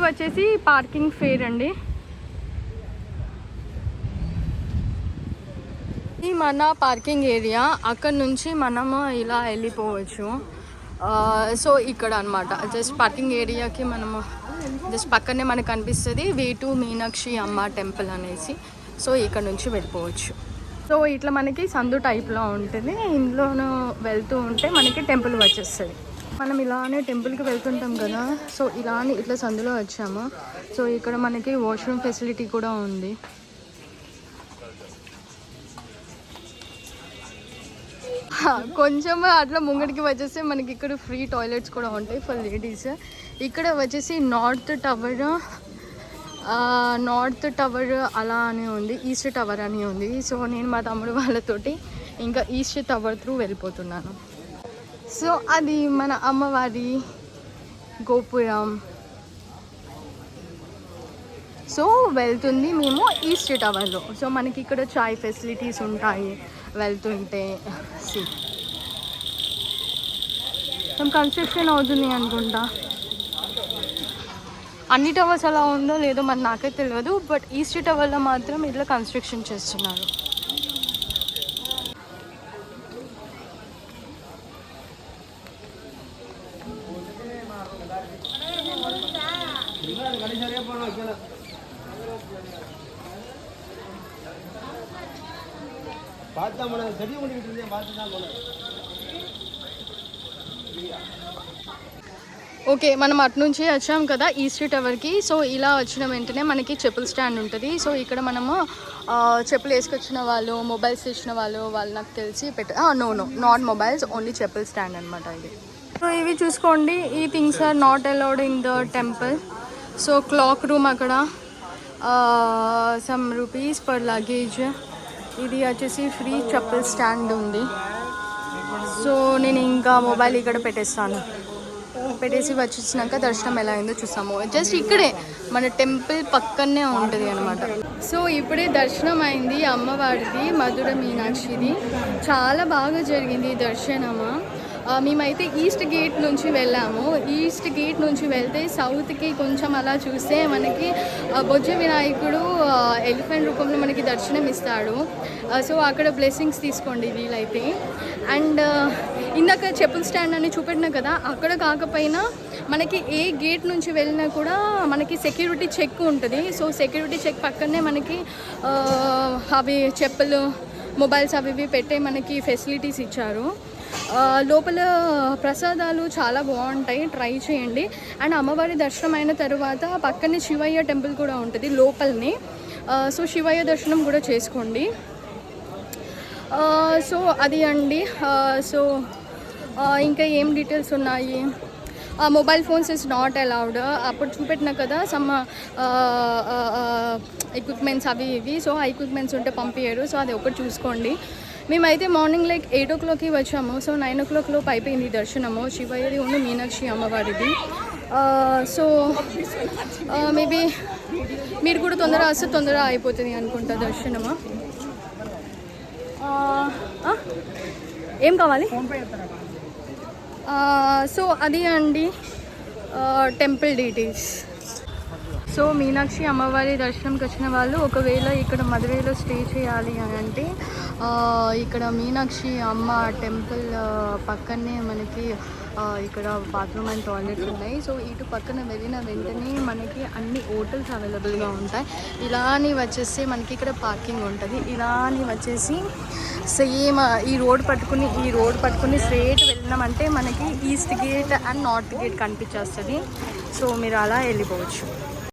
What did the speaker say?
వచ్చేసి parking fair అండి. ఈ మన పార్కింగ్ ఏరియా, అక్కడ నుంచి మనము ఇలా వెళ్ళిపోవచ్చు. సో ఇక్కడ అనమాట జస్ట్ పార్కింగ్ ఏరియాకి మనము జస్ట్ పక్కనే మనకు కనిపిస్తుంది V2 మీనాక్షి అమ్మ టెంపుల్ అనేసి. సో ఇక్కడ నుంచి వెళ్ళిపోవచ్చు. సో ఇట్లా మనకి సందు టైప్లో ఉంటుంది. ఇందులోనూ వెళ్తూ ఉంటే మనకి టెంపుల్ వచ్చేస్తుంది. మనం ఇలానే టెంపుల్కి వెళ్తుంటాం కదా, సో ఇలానే ఇట్లా సందులో వచ్చాము. సో ఇక్కడ మనకి వాష్రూమ్ ఫెసిలిటీ కూడా ఉంది. కొంచెం అట్లా ముంగడికి వచ్చేసి మనకి ఇక్కడ ఫ్రీ టాయిలెట్స్ కూడా ఉంటాయి ఫర్ లేడీస్. ఇక్కడ వచ్చేసి నార్త్ టవర్ అలా అని ఉంది, ఈస్ట్ టవర్ అని ఉంది. సో నేను మా తమ్ముడు వాళ్ళతోటి ఇంకా ఈస్ట్ టవర్ త్రూ వెళ్ళిపోతున్నాను. సో అది మన అమ్మవారి గోపురం. సో వెళ్తుంది మేము ఈస్ట్ టవర్లో. సో మనకి ఇక్కడ చాయ్ ఫెసిలిటీస్ ఉంటాయి వెళ్తుంటే. కన్స్ట్రక్షన్ అవుతుంది అనుకుంటా. అన్ని టవర్స్ అలా ఉందో లేదో మరి నాకైతే తెలియదు, బట్ ఈస్ట్ టవర్లో మాత్రం ఇట్లా కన్స్ట్రక్షన్ చేస్తున్నారు. ఓకే, మనం అటు నుంచి వచ్చాం కదా ఈస్ట్ టవర్కి. సో ఇలా వచ్చిన వెంటనే మనకి చెప్పుల స్టాండ్ ఉంటుంది. సో ఇక్కడ మనము చెప్పులు వేసుకొచ్చిన వాళ్ళు, మొబైల్స్ ఇచ్చిన వాళ్ళు నాకు తెలిసి నాట్ మొబైల్స్, ఓన్లీ చెప్పుల స్టాండ్ అనమాట ఇది. సో ఇవి చూసుకోండి, ఈ things are not allowed in the temple. So clock room అక్కడ సమ్ రూపీస్ పర్ లగేజ్. ఇది వచ్చేసి ఫ్రీ చెప్పుల స్టాండ్ ఉంది. సో నేను ఇంకా మొబైల్ ఇక్కడ పెట్టేసి వచ్చేసినాక దర్శనం ఎలా అయిందో చూసాము. జస్ట్ ఇక్కడే మన టెంపుల్ పక్కనే ఉంటుంది అనమాట. సో ఇప్పుడే దర్శనం అయింది అమ్మవారిది, మధుర మీనాక్షిది. చాలా బాగా జరిగింది ఈ దర్శనము. మేమైతే ఈస్ట్ గేట్ నుంచి వెళ్ళాము. ఈస్ట్ గేట్ నుంచి వెళ్తే సౌత్కి కొంచెం అలా చూస్తే మనకి బొజ్జ వినాయకుడు ఎలిఫెంట్ రూపంలో మనకి దర్శనం ఇస్తాడు. సో అక్కడ బ్లెస్సింగ్స్ తీసుకోండి వీలైతే. అండ్ ఇందాక చెప్పుల స్టాండ్ అని చూపెట్టినా కదా, అక్కడ కాకపోయినా మనకి ఏ గేట్ నుంచి వెళ్ళినా కూడా మనకి సెక్యూరిటీ చెక్ ఉంటుంది. సో సెక్యూరిటీ చెక్ పక్కనే మనకి అవి చెప్పులు, మొబైల్స్ అవి పెట్టే మనకి ఫెసిలిటీస్ ఇచ్చారు. లోపల ప్రసాదాలు చాలా బాగుంటాయి, ట్రై చేయండి. అండ్ అమ్మవారి దర్శనం అయిన తర్వాత పక్కనే శివయ్య టెంపుల్ కూడా ఉంటుంది లోపలనే. సో శివయ్య దర్శనం కూడా చేసుకోండి. సో అది అండి. సో ఇంకా ఏం డీటెయిల్స్ ఉన్నాయి, mobile phones is not allowed. అప్పుడు చూపెట్టినా కదా సమ్ ఎక్విప్మెంట్స్ అవి ఇవి. సో ఆ ఎక్విప్మెంట్స్ ఉంటే పంపించారు. సో అది ఒకటి చూసుకోండి. మేమైతే మార్నింగ్ 8 o'clockకి వచ్చాము. సో 9 o'clock లోపు అయిపోయింది దర్శనము. శివయ్యది ఉంది, మీనాక్షి అమ్మవారిది. సో మేబీ మీరు కూడా తొందరగా అయిపోతుంది అనుకుంటా దర్శనము. ఏం కావాలి? సో అది అండి టెంపుల్ డీటెయిల్స్. సో మీనాక్షి అమ్మవారి దర్శనంకి వచ్చిన వాళ్ళు ఒకవేళ ఇక్కడ మధురైలో స్టే చేయాలి అని అంటే ఇక్కడ మీనాక్షి అమ్మ టెంపుల్ పక్కనే మనకి ఇక్కడ బాత్రూమ్ అండ్ టాయిలెట్స్ ఉన్నాయి. సో ఇటు పక్కన వెళ్ళిన వెంటనే మనకి అన్ని హోటల్స్ అవైలబుల్గా ఉంటాయి. ఇలాని వచ్చేసి మనకి ఇక్కడ పార్కింగ్ ఉంటుంది. ఇలాని వచ్చేసి సేమ్ ఈ రోడ్ పట్టుకుని స్ట్రేట్ వెళ్ళినామంటే మనకి east gate and north gate కనిపించేస్తుంది. సో మీరు అలా వెళ్ళిపోవచ్చు.